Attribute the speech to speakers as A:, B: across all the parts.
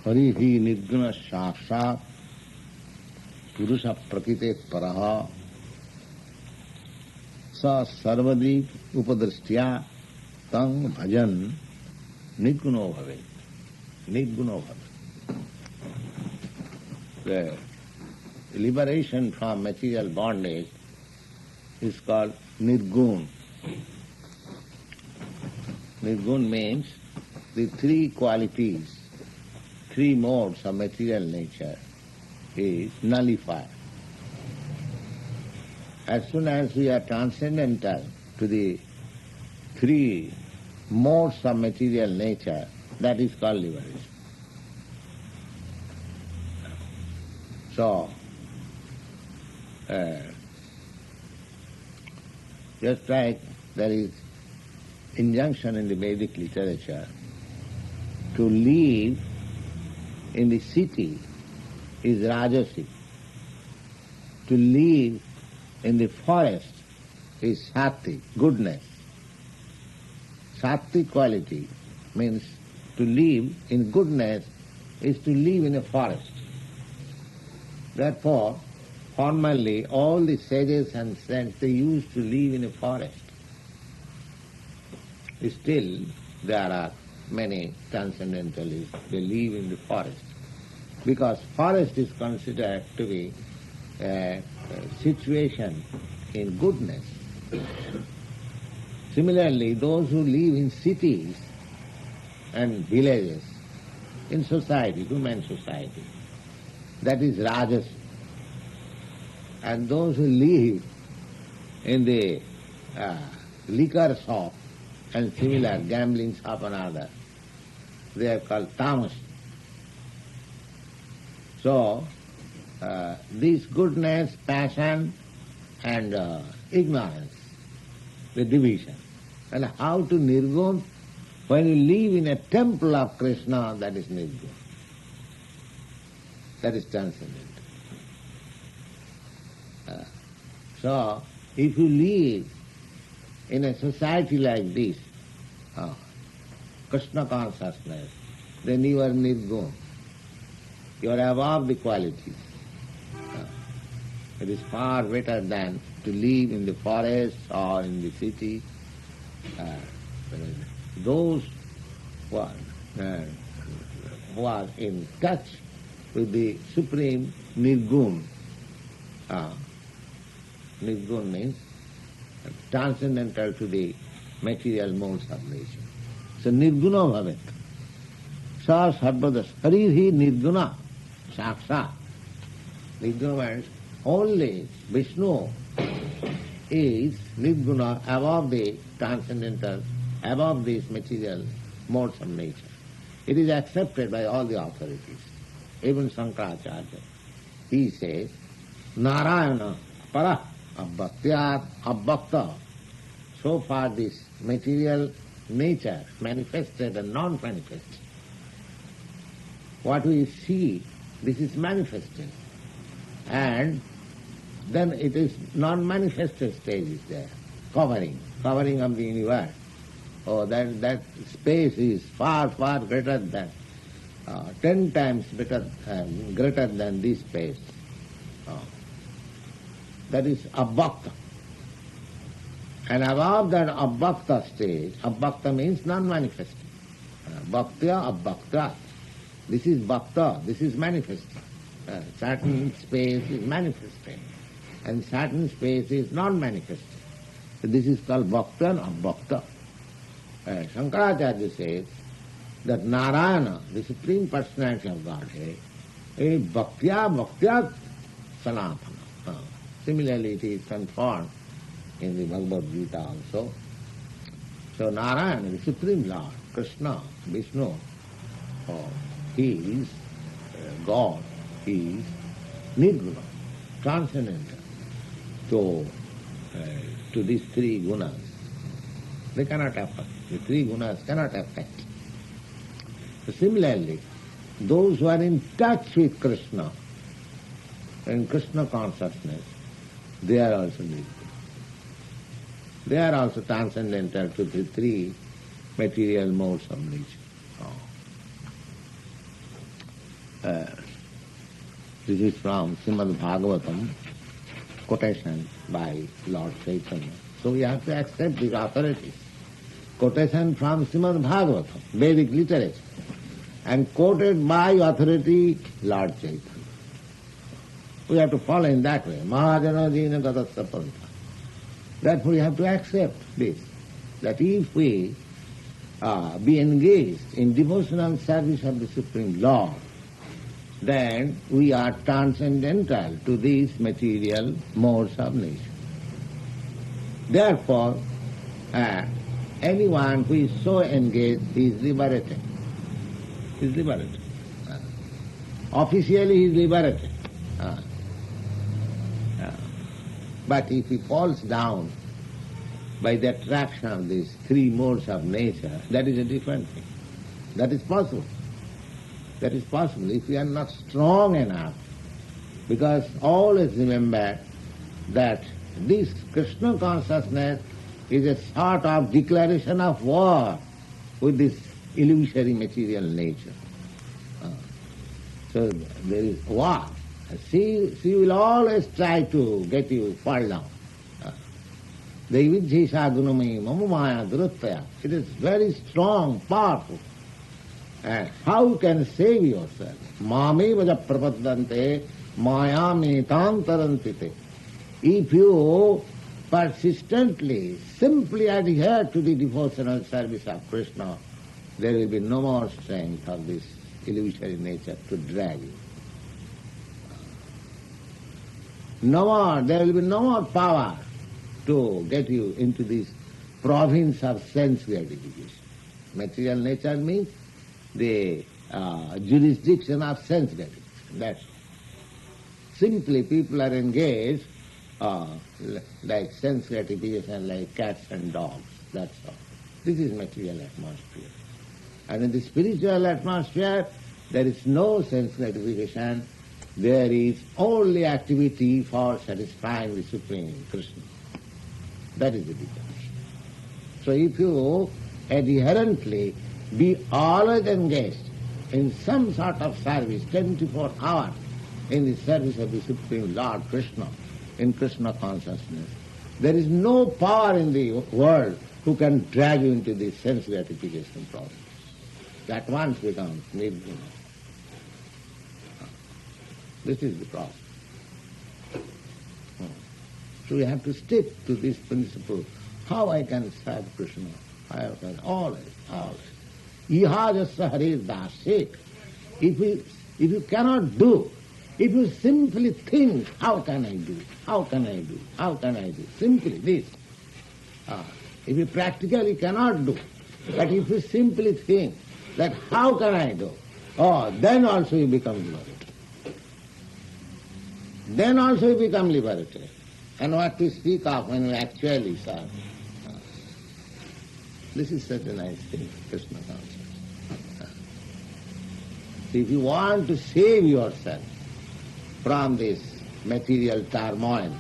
A: हरिहि निर्गुण साक्षात् पुरुष प्रकृते परः स सर्वदिक् उपदृष्ट्या तं भजन निर्गुणो भवेत्। निर्गुणो भवेत्। The liberation from material bondage is called nirgun. Nirgun means the three qualities, three modes of material nature is nullified. As soon as we are transcendental to the three modes of material nature, that is called liberation. So, just like there is injunction in the Vedic literature to live in the city is rajasic. To live in the forest is sattvic, goodness. Sattvic quality means to live in goodness is to live in a forest. Therefore, formerly all the sages and saints, they used to live in a forest. Still, there are many transcendentalists, they live in the forest. Because forest is considered to be a situation in goodness. Similarly, those who live in cities and villages, in society, human society, that is rajas. And those who live in the liquor shop and similar gambling shop and other, they are called tamas. So, this goodness, passion and ignorance, the division. And how to nirgun? When you live in a temple of Krishna, that is nirgun. That is transcendental. So, if you live in a society like this, Krishna consciousness, then you are nirgun. You are above the qualities. It is far better than to live in the forest or in the city. Those who are in touch with the supreme nirgun. Nirgun means transcendental to the material modes of nature. So nirguna bhavet. Sa sarvadas. Harihi nirguna saksha. Nirguna means only Vishnu is nirguna, above the transcendental, above these material modes of nature. It is accepted by all the authorities. Even Shankaracharya, he says, Narayana para abhaktyat abhakta. So far this material nature, manifested and non-manifested. What we see, this is manifested. And then it is non-manifested stage is there, covering of the universe. Oh, that space is far, far greater than, 10 times greater than this space. That is abhakta. And above that abhakta stage, abhakta means non-manifested. Bhaktya abhakta. This is bhakta, this is manifested. Certain space is manifested and certain space is non-manifested. So this is called bhakta and abhakta. Shankaracharya says that Narayana, the Supreme Personality of Godhead, is bhaktya sanatana. Similarly, it is confirmed in the Bhagavad Gita also. So Narayana, the Supreme Lord, Krishna, Vishnu, he is God, he is nirguna, transcendental. So, to these three gunas, they cannot affect. The three gunas cannot affect. So similarly, those who are in touch with Krishna, in Krishna consciousness, they are also nirguna. They are also transcendental to the three material modes of nature. This is from Srimad Bhagavatam, quotation by Lord Chaitanya. So we have to accept these authorities. Quotation from Srimad Bhagavatam, Vedic literature, and quoted by authority Lord Chaitanya. We have to follow in that way. Mahajana Jina Gatasya Panta. Therefore we have to accept this, that if we be engaged in devotional service of the Supreme Lord, then we are transcendental to these material modes of nature. Therefore, anyone who is so engaged is liberated. He is liberated. Officially he is liberated. But if he falls down by the attraction of these three modes of nature, that is a different thing. That is possible. That is possible if we are not strong enough. Because always remember that this Krishna consciousness is a sort of declaration of war with this illusory material nature. So there is war. She will always try to get you fall down. Devidhisha gunamai mamamaya duruttaya. It is very strong, powerful. And how you can save yourself? Mame vaja prapaddante maya metantarantite. If you persistently, simply adhere to the devotional service of Krishna, there will be no more strength of this illusory nature to drag you. No more, there will be no more power to get you into this province of sense gratification. Material nature means the jurisdiction of sense gratification. That's all. Simply people are engaged like sense gratification, like cats and dogs. That's all. This is material atmosphere. And in the spiritual atmosphere, there is no sense gratification. There is only activity for satisfying the Supreme Krishna. That is the difference. So if you adherently be always engaged in some sort of service, 24 hours, in the service of the Supreme Lord Krishna, in Krishna consciousness, there is no power in the world who can drag you into the sense gratification process. That once becomes nirguna. This is the process. So we have to stick to this principle. How I can serve Krishna? I can always. Ihajasya Hare Dasik. If you cannot do, if you simply think, how can I do? How can I do? How can I do? Simply this. If you practically cannot do, but if you simply think that how can I do? Then also you become liberated. Then also you become liberated. And what to speak of when you actually serve. This is such a nice thing, Krishna consciousness. If you want to save yourself from this material turmoil,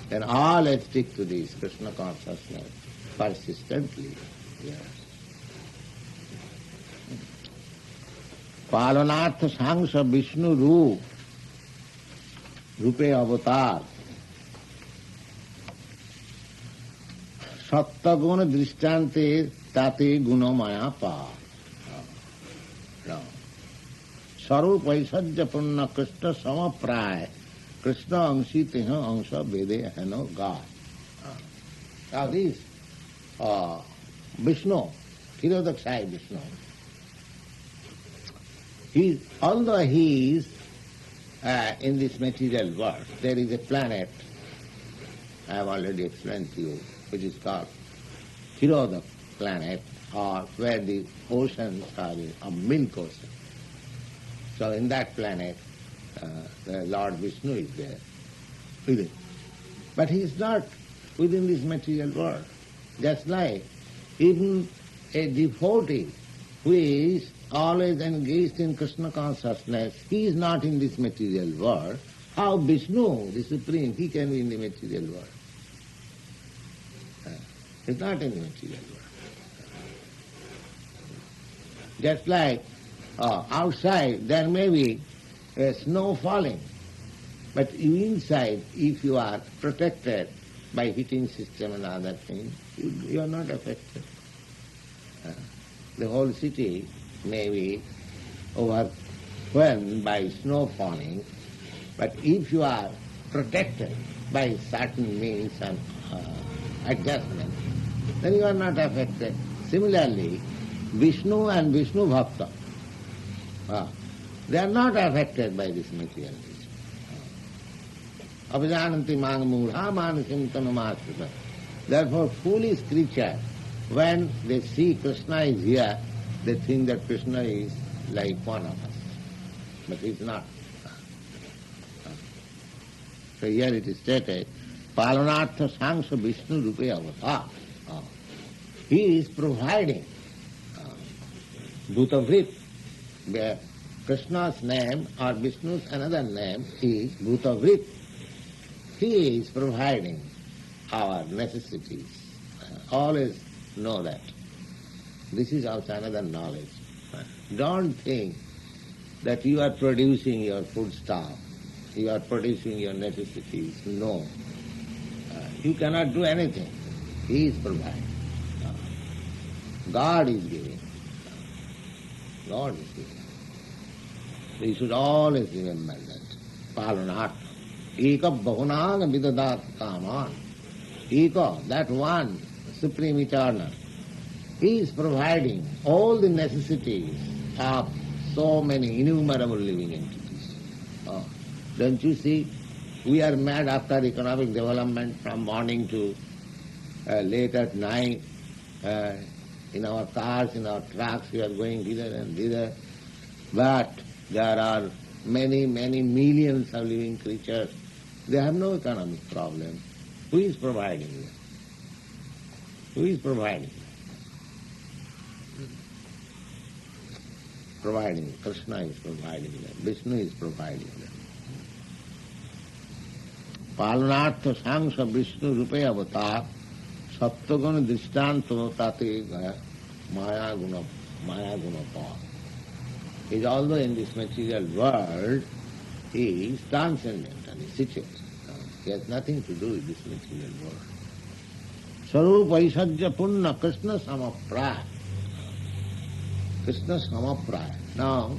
A: then always stick to this Krishna consciousness persistently. Yes. Palanartha Sangsha Vishnu Rupe Avatar Sattaguna Drishtante Tate Gunamaya Pa Sarup Vaisajya Punna Krishna Samapray Krishna Angshi Teha Angsha Vede Hano God. Now this Vishnu, Hirodakshai Vishnu, although he is in this material world, there is a planet, I have already explained to you, which is called Tirodak planet, or where the oceans are a milk ocean. So in that planet, the Lord Vishnu is there within. But he is not within this material world. Just like even a devotee who is always engaged in Krishna consciousness, he is not in this material world. How Vishnu, the Supreme, he can be in the material world? He is not in the material world. Just like Outside there may be snow falling, but you inside, if you are protected by heating system and other things, you are not affected. The whole city may be overwhelmed by snow falling, but if you are protected by certain means and adjustment, then you are not affected. Similarly, Vishnu and Vishnu Bhakta, they are not affected by this materialism. Abhijananti mang mudha manasim tanumasrita. Therefore, foolish creature, when they see Krishna is here, they think that Krishna is like one of us. But he is not. So here it is stated, Palanartha Sangsha Vishnu Rupe Avata. He is providing Bhutavrit. Where Krishna's name or Vishnu's another name is Bhutavrit. He is providing our necessities. Always know that. This is also another knowledge. Don't think that you are producing your food stuff, you are producing your necessities. No. You cannot do anything. He is providing. God is giving. God is giving. We should always remember that. Palanartha. Eka bahunang vidadat kaman. Eka, that one, Supreme Eternal, he is providing all the necessities of so many innumerable living entities. Don't you see? We are mad after economic development from morning to late at night. In our cars, in our trucks, we are going hither and thither. But there are many, many millions of living creatures. They have no economic problem. Who is providing them? Who is providing? Providing. Krishna is providing them. Vishnu is providing them. Palanartha Sangsha Vishnu Rupe Avatar Sattvagun Drishtanta Tate Gaya Maya Guna Pa. Is although in this material world, he is transcendentally situated. He has nothing to do with this material world. Sarupa Aishadya Punna Krishna Samapraya. Krishna Samapraya. Now,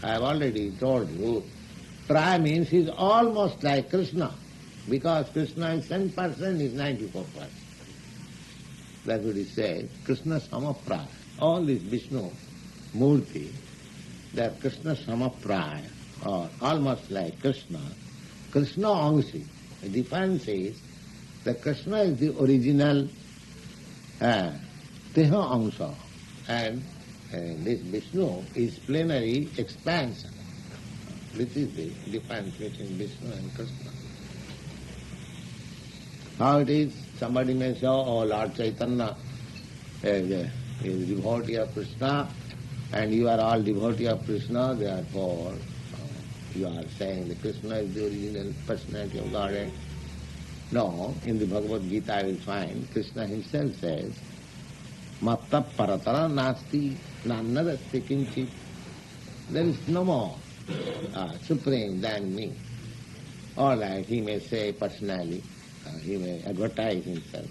A: I have already told you, Praya means he is almost like Krishna, because Krishna is 10%, he is 94%. That's what he says, Krishna Samapraya. All this Vishnu Murti, they are Krishna Samapraya, or almost like Krishna. Krishna Angsi. The difference is that Krishna is the original Teha Angsa, and this Vishnu is plenary expansion. This is the difference between Vishnu and Krishna. How it is, somebody may say, oh, Lord Chaitanya is a devotee of Krishna, and you are all devotee of Krishna, therefore you are saying that Krishna is the original personality of Godhead. No, in the Bhagavad Gita I will find Krishna himself says, Matta paratara nasti nannadasti kinchit. There is no more supreme than me. All right, he may say personally, he may advertise himself,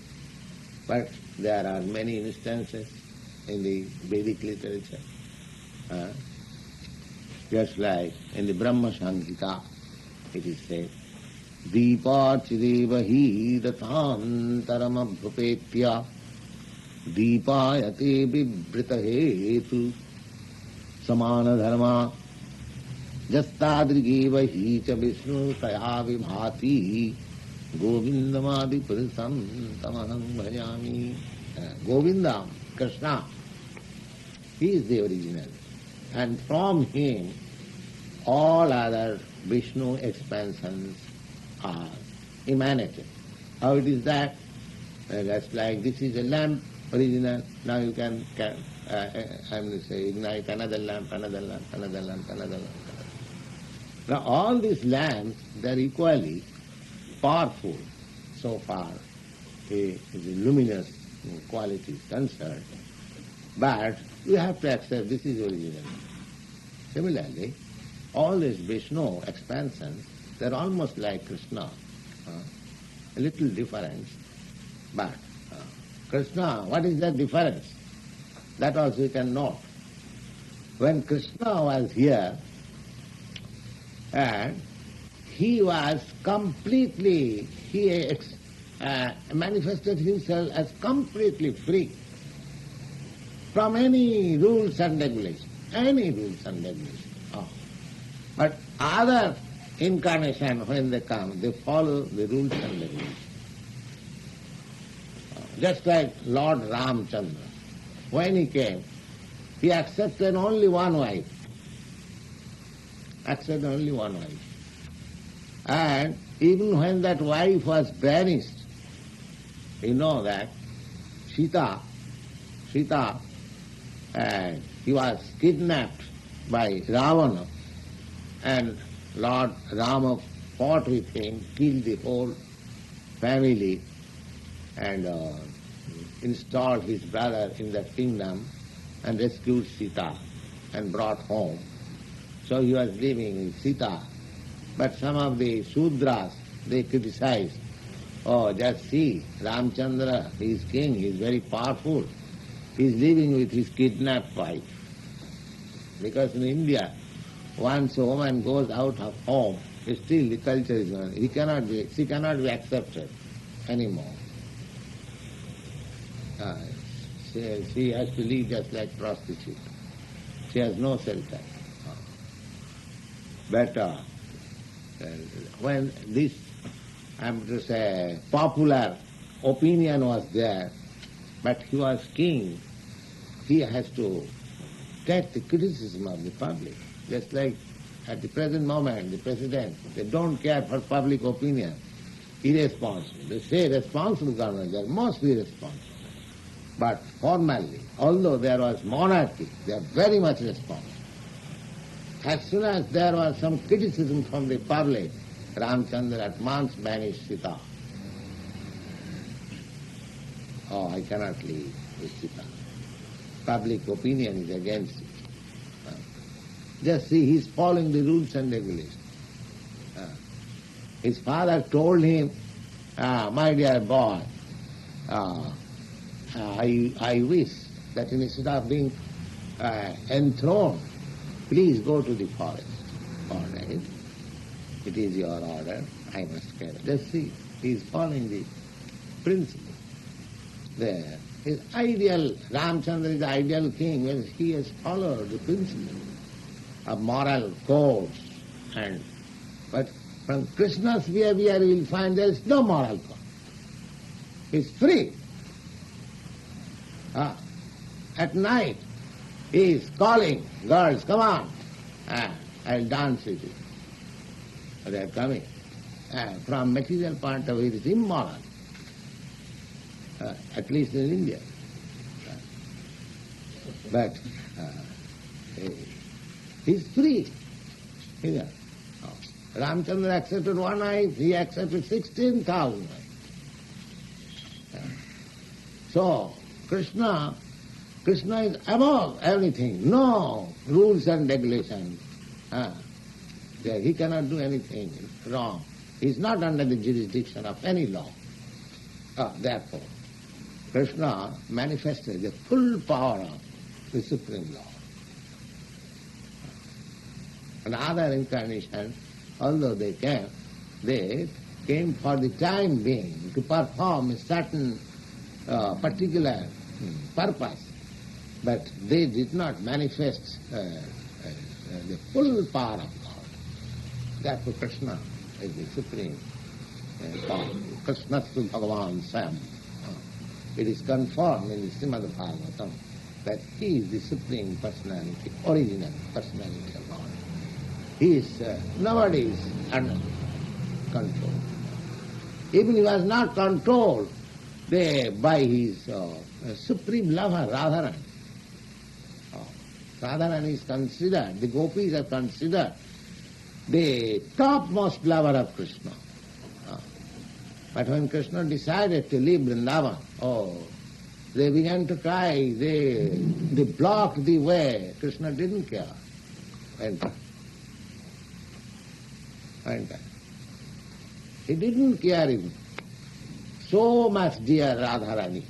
A: but there are many instances in the Vedic literature. Just like in the Brahma Samhita, it is said, Deepachideva hi datantaram abhupetya Deepayate vibrita hetu samana dharma Jastadrigeva hi cha Vishnu taya vibhati Govindamadi purisam tamanam bhajami. Govindam, Krishna, he is the original. And from him, all other Vishnu expansions are emanated. How it is that? Just like this is a lamp, original. Now you can ignite another lamp, another lamp, another lamp, another lamp. Now all these lamps, they are equally powerful so far the luminous quality is concerned. But you have to accept this is original. Similarly, all these Vishnu expansions, they're almost like Krishna. A little difference, but Krishna, what is the difference? That also you can note. When Krishna was here, and he was completely, manifested himself as completely free from any rules and regulations, But other incarnation, when they come, they follow the rules and regulations. Just like Lord Ramchandra, when he came, he accepted only one wife. And even when that wife was banished, you know that Sita, he was kidnapped by Ravana, and Lord Rama fought with him, killed the whole family, and installed his brother in that kingdom, and rescued Sita and brought home. So he was living with Sita. But some of the Sudras, they criticized, oh, just see, Ramchandra, he is king, he is very powerful. He is living with his kidnapped wife. Because in India, once a woman goes out of home, still the culture is on. She cannot be accepted anymore. She has to live just like prostitute. She has no shelter. But when this, I'm to say, popular opinion was there, but he was king, he has to get the criticism of the public. Just like at the present moment, the president, they don't care for public opinion. Irresponsible. They say responsible government, they are mostly responsible. But formally, although there was monarchy, they are very much responsible. As soon as there was some criticism from the public, Ramchandra at once banished Sita. Oh, I cannot live with Sita. Public opinion is against it. Just see, he is following the rules and regulations. His father told him, my dear boy, I wish that instead of being enthroned, please go to the forest. All right. It is your order. I must carry. Just see, he is following the principle. There. His ideal, Ramchandra is the ideal king when he has followed the principle of moral codes. But from Krishna's behavior you will find there is no moral code. He is free. At night he is calling, girls, come on, I'll dance with you. They are coming. From material point of view it is immoral. At least in India. But he is free. Here. Ramchandra accepted one wife, he accepted 16,000 wives. So, Krishna is above everything. No rules and regulations. He cannot do anything wrong. He is not under the jurisdiction of any law. Therefore, Krishna manifested the full power of the Supreme Lord. And other incarnations, although they came for the time being to perform a certain particular purpose, but they did not manifest the full power of God. Therefore Krishna is the supreme power. Krishnastu Bhagavan Sam. It is confirmed in the Srimad Bhagavatam that he is the supreme personality, original personality of God. He is, nobody is under control. Even he was not controlled by his supreme lover, Radharani. Radharani is considered, the gopis are considered the topmost lover of Krishna. But when Krishna decided to leave Vrindavan, they began to cry, they blocked the way. Krishna didn't care. enter. Enter. He didn't care him. So much dear Radharani.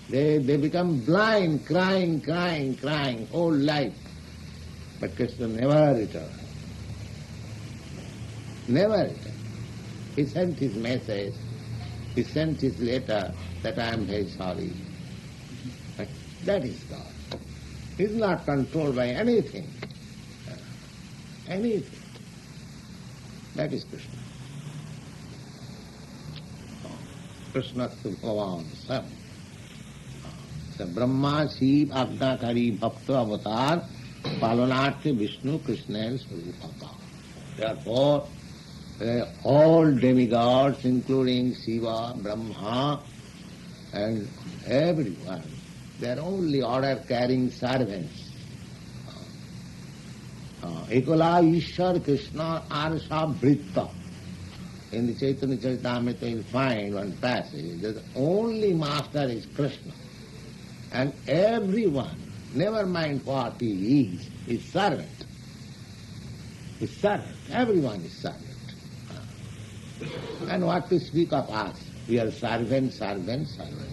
A: They become blind, crying, whole life. But Krishna never returned. Never returned. He sent his message, he sent his letter that I am very sorry. But that is God. He is not controlled by anything. Anything. That is Krishna. Krishna to Bhagavan Sam. So Brahma, Shiv, Ajnakari, Bhakta, Avatar, Palanarthi, Vishnu, Krishna and Swarupaka. Therefore, all demigods, including Shiva, Brahma, and everyone, they are only order-carrying servants. Ekala Ishwar Krishna Arsha Vritta. In the Chaitanya Charitamrita you will find one passage that the only master is Krishna. And everyone, never mind what he is servant. Is servant. Everyone is servant. And what to speak of us? We are servant.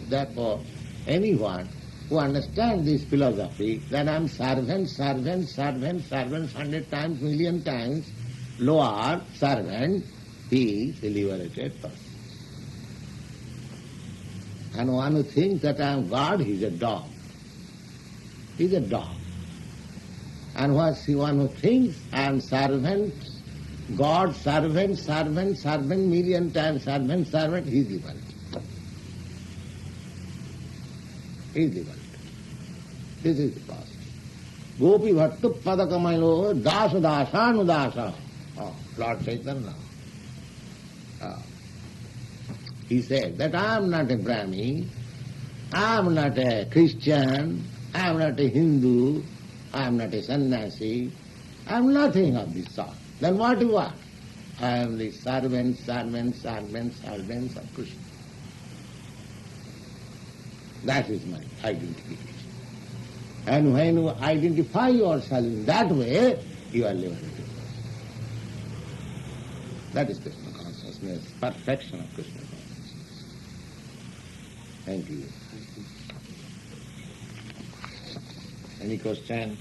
A: Therefore, anyone who understands this philosophy, that I am servant, 100 times, million times, lower servant, he is a liberated person. And one who thinks that I am God, he is a dog. He is a dog. And one who thinks I am servant, God, servant, million times servant, he is liberated. He is liberated. This is the process. Gopi Bhattu Padakamailo Dasa Dasanudasa. Lord Chaitanya. He said that I am not a Brahmin, I am not a Christian, I am not a Hindu, I am not a sannyasi, I am nothing of this sort. Then what do you want? I am the servants of Krishna. That is my identification. And when you identify yourself in that way, you are liberated. That is Krishna consciousness, perfection of Krishna consciousness. Thank you. Any question?